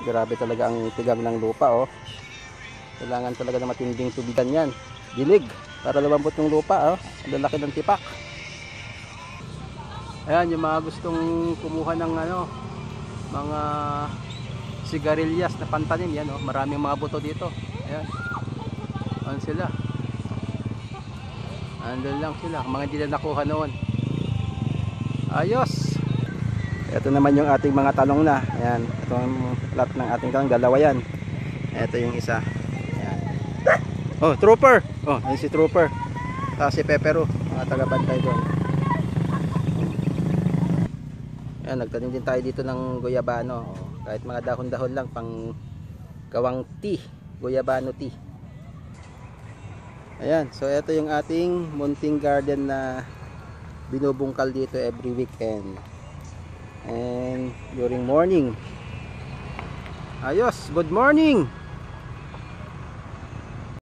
Grabe talaga ang tigang ng lupa, oh. Kailangan talaga na matinding tubigan yan. Dilig para lumambot yung lupa, oh. Ang lalaki ng tipak. Ayan, yung mga gustong kumuha ng mga sigarilyas na pantanim yan, oh. Maraming mga buto dito. Ayan. Ayan sila. Andun lang sila, mga hindi na nakuha noon. Ayos. Ito naman yung ating mga talong na. Ayan, ito ang plot ng ating talong, dalawa yan. Ito yung isa. Ayan. Oh, trooper. Oh, yun si trooper. Tapos si Pepero, mga taga-bantay doon. Ayan, nagtanim din tayo dito ng guyabano. Oh, kahit mga dahon-dahon lang pang gawang tea, guyabano tea. Ayan, so ito yung ating munting garden na binubungkal dito every weekend and during morning. Ayos, good morning.